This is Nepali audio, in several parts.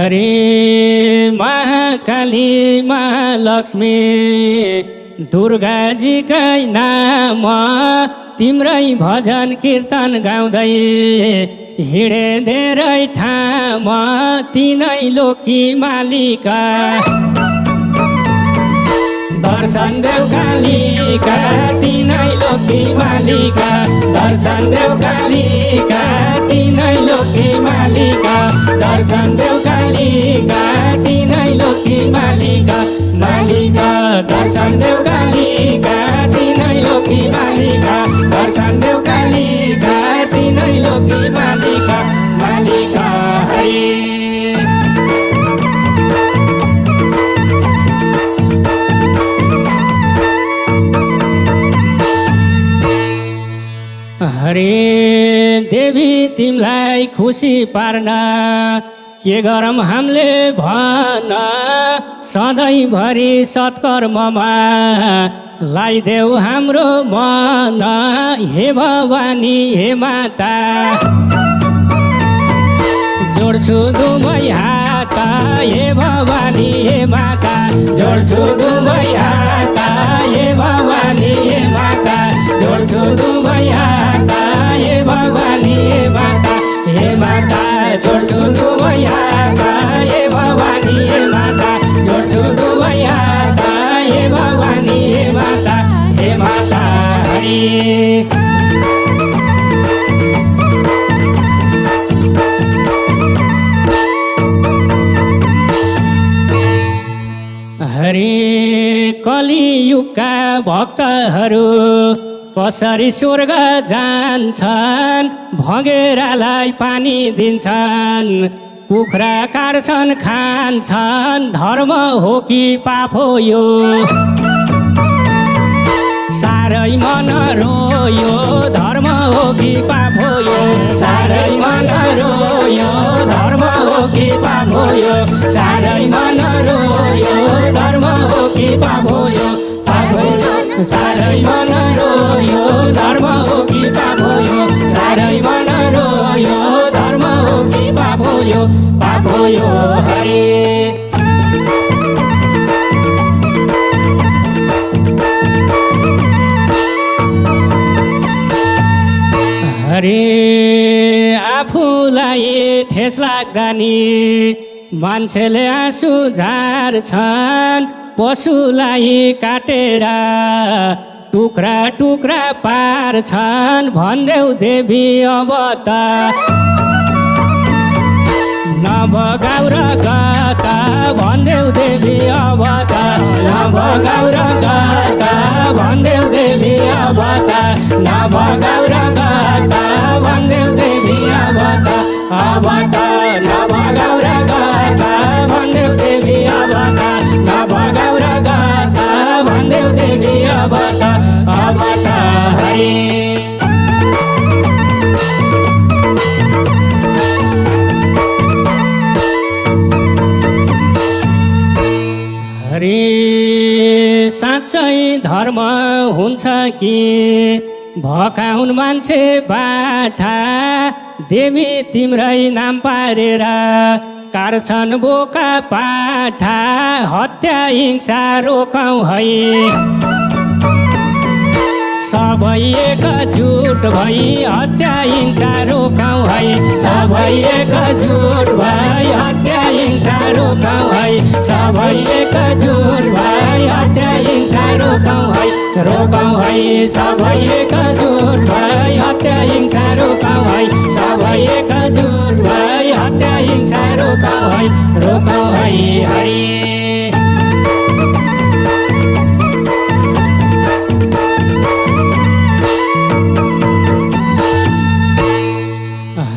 हरे महाकाली महालक्ष्मी दुर्गाजीकै नाम तिम्रै भजन कीर्तन गाउँदै हिँडे धेरै ठाम तिनै लोकी मालिका दर्शन देऊ कालिका तिनै लोकी मालिका दर्शन देऊ कालिका तिनै लोकी मालिका दर्शन देऊ कालिका तिनै लोकी मालिका मालिका दर्शन देऊ कालिका तिनै लोकी मालिका दर्शन देऊ कालिका तिनै लोकी मालिका मालिका हरे हरे देवी तिमीलाई खुसी पार्न के गरौँ हामीले भन सधैँभरि सत्कर्ममा लाइदेऊ हाम्रो मन हे भवानी हे माता जोड्छु दुवै हात हे भवानी हे माता जोड्छु दुवै हात हे भवानी हे माता जोड्छु दुवै हात हे भवानी हे माता जोड्छु दुवै हात हे भवानी हे माता जोड्छु दुवै हात हे भवानी हे माता हरि हरे कलियुगका भक्तहरू कसरी स्वर्ग जान्छन् भगेरालाई पानी दिन्छन् कुखुरा काट्छन् खान्छन् धर्म हो कि पाप हो यो साह्रै मन रोयो धर्म हो कि पाप हो यो साह्रै मन रोयो धर्म हो कि पाप हो यो साह्रै मन रोयो धर्म हो कि पाप हो यो साह्रै मन रोयो धर्म हो कि पाप हो यो साह्रै मन रोयो धर्म हो कि पाप हो यो हरे हरे आफूलाई ठेस लाग्दा नि मान्छेले आँसु झार्छन् पशुलाई काटेर टुक्रा टुक्रा पार्छन् भन्देऊ देवी अब त नभगाउ र गता भन्देऊ देवी अब त नभगाउ र गता भन्देऊ देवी अब त नभगाउ र गता भन्देऊ देवी अब त नभगाउ र गता भन्देऊ देवी अब त नभगाउ र गता भन्देऊ देवी अब त हरि हरे साँच्चै धर्म हुन्छ कि भकाउन मान्छे बाठा देवी तिम्रै नाम पारेर काट्छन् बोका पाठा हत्या हिंसा रोकौँ है सबै एकजुट भई हत्या हिंसा रोकौँ है सबै एकजुट भई हत्या हिंसा रोकौँ है सबै एकजुट भई हत्या हिंसा रोकौँ है सबै एकजुट भई हत्या हिंसा रोकौँ है सबै एकजुट भई हत्या हिंसा रोकौँ है हरि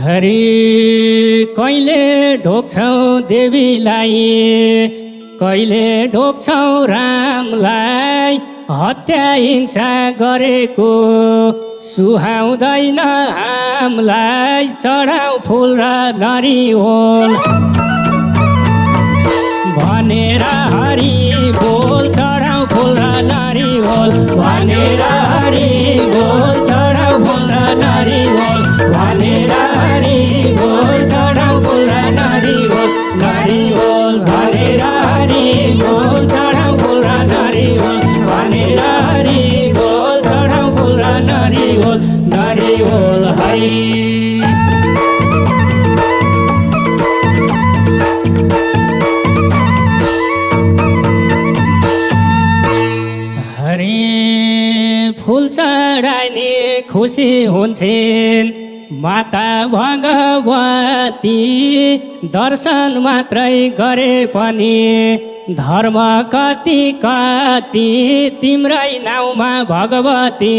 हरि कहिले ढोक्छौ देवीलाई कहिले ढोक्छौ रामलाई हत्या हिंसा गरेको सुहाउँदैन हामीलाई चढाउ फुल र नरिवल भनेर हरि बोल चढाउ फुल र नरिवल भनेर हरि बोल चढाउ फुल र नरिवल भनेर हरि बोल चढाउ फुल र नरिवल नरिवल भनेर हरि बोल चढाउ फुल र नरिवल भनेर हरि बोल चढाउ फुल र नरिवल नरिवल हरि फुल चढाइने खुसी हुन्छन् माता भगवती दर्शन मात्रै गरे पनि धर्म कति कति तिम्रै नाउँमा भगवती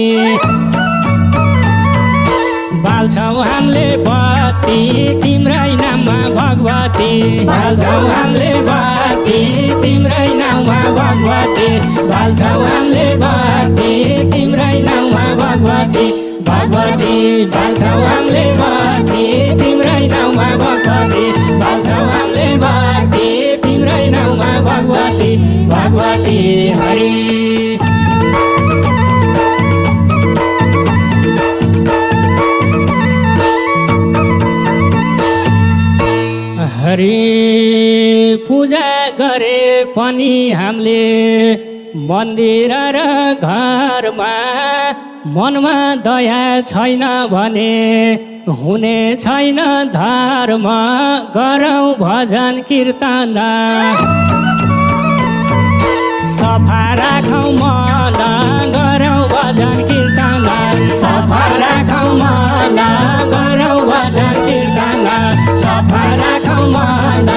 बाल्छौ हामीले बत्ती तिम्रै नाममा भगवती बाल्छौ हामीले बत्ती तिम्रै नाममा भगवती बाल्छौ हामीले बत्ती तिम्रै नाममा भगवती भगवती बाल्छौ हामीले बत्ती तिम्रै नाममा भगवती बाल्छौ हामीले बत्ती तिम्रै नाममा भगवती भगवती हरि हरि पूजा गरे पनि हामीले मन्दिर र घरमा मनमा दया छैन भने हुने छैन धर्म गरौँ भजन कीर्तन सफा राखौँ मन गरौँ भजन कीर्तन सफा राखौँ मन गरौँ भजन कीर्तन सफा राखौँ मन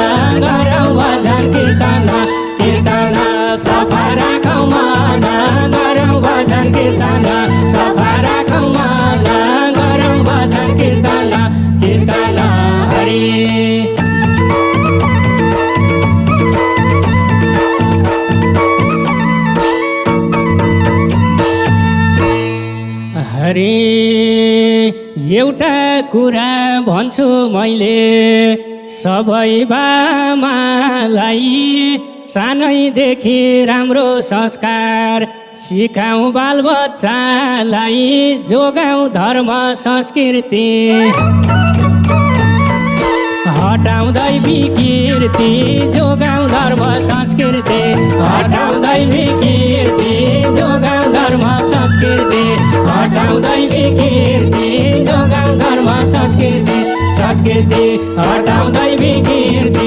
गरौँ भजन कीर्तन कीर्तन सफा राखौँ मन गरौँ भजन कीर्तन सफा राखौँ मन गरौँ भजन कीर्तन कीर्तन हरि हरि एउटा कुरा भन्छु मैले सबै बामालाई सानैदेखि राम्रो संस्कार सिकाऊ बालबच्चालाई जोगाऊ धर्म संस्कृति हटाउँदै विकृति जोगाऊ धर्म संस्कृति हटाउँदै विकृति जोगाऊ धर्म संस्कृति हटाउँदै विकृति जोगाऊ धर्म संस्कृति संस्कृति हटाउँदै विकृति